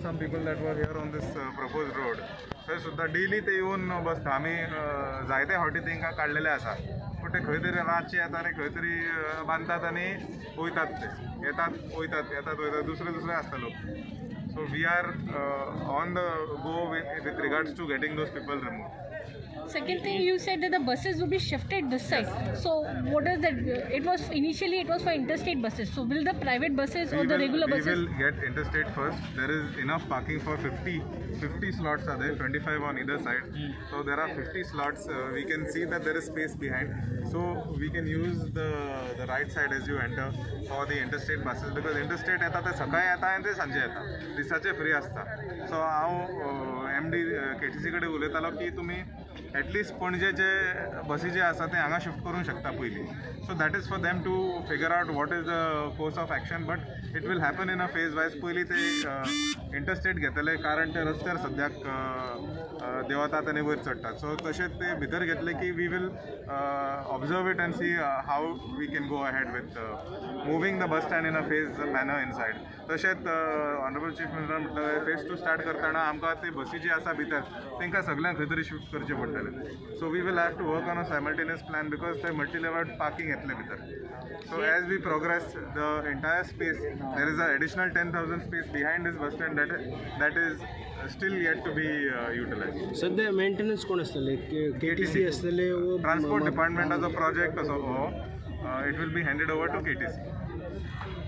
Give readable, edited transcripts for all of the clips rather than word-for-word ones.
Some people that were here on this proposed road, थंय सुद्दां daily ते येवन बसता. आमी जायते फावटी तेंकां काडलेले आसा, पूण ते खंय तरी रातचे येता आनी खंय तरी बांदतात आनी वयतात. ते येतात वयतात येतात वयतात दुसरे आसता लोक. So we are on the go with regards to getting those people removed. Second thing, you said that the buses will be shifted this side. So what is that? It was for interstate buses. So will the private buses or the regular buses? We will get interstate first. There is enough parking for 50 slots are there, 25 on either side. So there are 50 slots. We can see that there is space behind. So we can use the right side as you enter for the interstate buses, because interstate येता ते सकाळी येता आनी ते सांजे येता, दिसाचे free आसता. सो हांव MD KTC कडेन उलयतालो की तुमी एटलिस्ट पणजेचे बसी जे आसा ते हांगा शिफ्ट करूंक शकता पयलीं. So that is for them to figure out what is the course of action, but it will happen in a phase wise. पयलीं ते इंटरस्टेट घेतले कारण ते रस्त्यार सद्याक देंवतात आनी वयर चडटात. सो तशेंच ते भितर घेतले की we will observe it and see how we can go ahead with moving the bus stand in a phase manner inside. तशेंच ऑनरेबल चीफ मिनिस्टर म्हटलें फेज 2 स्टार्ट करतना आमकां ते बसी जी आसा भितर तांकां सगळ्यांक खंय तरी शिफ्ट करचें पडटलें. So we will have to work on a simultaneous plan, because ते मल्टी लेवल्ड पार्किंग येतले भितर. So as we progress, the entire space, there is an additional 10,000 space behind this bus stand that is still yet to be utilized. सध्या maintenance कोण असतले? KTC असतले? Transport department as a project असो, it will be handed over to KTC.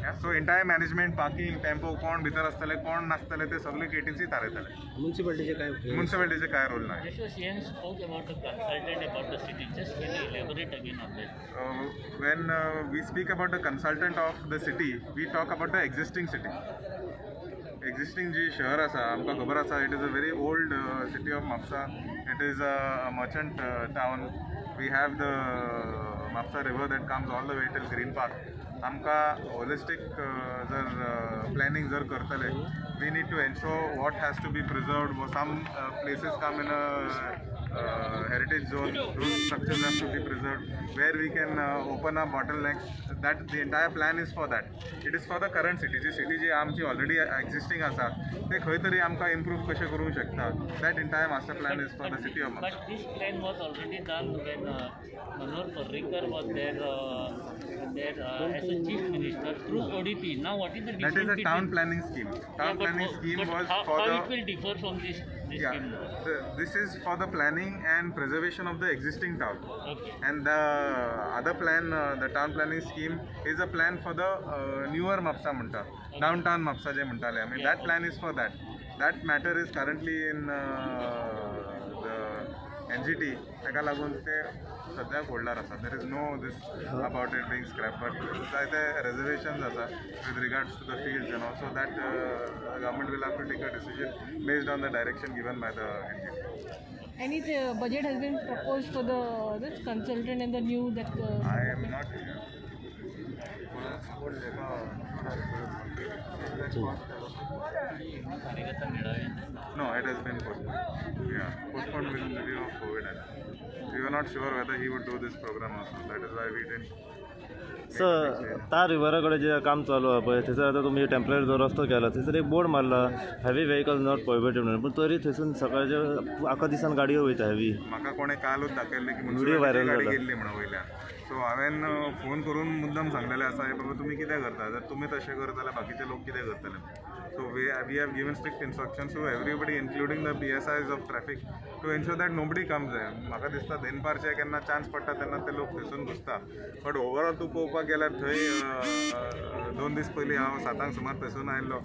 Yeah, so entire management, parking, tempo, कोण भितर असतले कोण नासतले ते सगळे KTC थारयतले. म्युनिसिपालिटीचे काय role नाही. CM spoke about the consultant about the city. Just can you elaborate again on that? When we speak about the consultant of the city, we talk about the existing city. Existing जी शहर आसा आमकां खबर आसा, it is a very old city of Mapusa. It is a merchant town. We have the Mapusa river that comes all the way till green park. आमकां holistic जर planning जर करतले, we need to ensure what has to be preserved. Some places come in a heritage zone, those structures have to be preserved, where we can open up bottlenecks. That the entire plan is for that. It is for the current city. जी city जी आमची already existing आसा ते खंय तरी आमकां improve कशें करूंक शकता. That entire master plan is for the city of Maharashtra. But this plan was already done when Manohar Parrikar was there as a chief minister through ODP. Now what is the difference? That is a town planning scheme. Town planning scheme was for how the. it will differ from this scheme? This is for the planning and preservation of the existing town. Okay. And the other plan, the town planning scheme, is a plan for the newer Mapsa म्हणटा, downtown Mapsa जे म्हणटाले आमी. That plan is for that. That matter is currently in the NGT. ताका लागून ते सद्याक holder आसा. There is no this about it being scrapped, but जायते reservations आसा with regards to the fields and also that government will have to take a decision based on the direction given by the NGT. Any budget has been proposed for this consultant and the new that. I am not here. No, it has been postponed. Yeah, postponed with the review of COVID. We were not sure whether he would do this program also. That is why we didn't. Sir त्या रिव्हराकडे जे काम चालू आहे पळय, थंयसर आतां तुमी temporary जो रस्तो केला थंयसर एक बोर्ड मारला हेवी व्हेकल नॉट प्रोहिबिटेड म्हणून, पूण तरी थंयसून सकाळचे आख्या दिसान गाडयो वयता हेवी. म्हाका कोणें कालूच दाखयल्लें की व्हिडियो व्हायरल गाडी जाला. गेल्ली म्हणून वयल्यान. सो हांवें फोन करून मुद्दम सांगलेलें आसा, बाबा तुमी कितें करता, जर तुमी तशें करता जाल्यार बाकीचे लोक कितें करतले. So we have given strict instructions to everybody including the PSIs of traffic to ensure that nobody comes there. म्हाका दिसता देनपारचे केन्ना चान्स पडटा तेन्ना ते लोक थंयसून घुसता. बट ओवरऑल तूं पळोवपाक गेल्यार थंय 2 दीस पयलीं हांव 7 सुमार थंयसून आयिल्लो.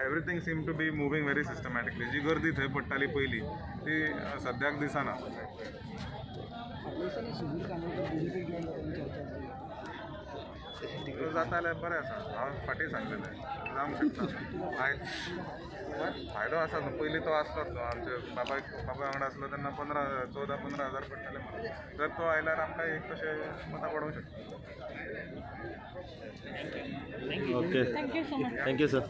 Everything seem to be moving very systematically. जी गर्दी थंय पडटाली पयलीं ती सद्याक दिसना. जाता जाल्यार बरें आसा. हांव फाटीं सांगलेलें जावंक शकता. फायदो आसा न्हू. पयलीं तो आसलोच न्हू. आमचे बाबा वांगडा आसलो तेन्ना 14-15 हजार पडटाले म्हाका. जर तो आयल्यार आमकां एक तशें मतां पडोवंक शकता. Okay, Thank you so much. Thank you sir.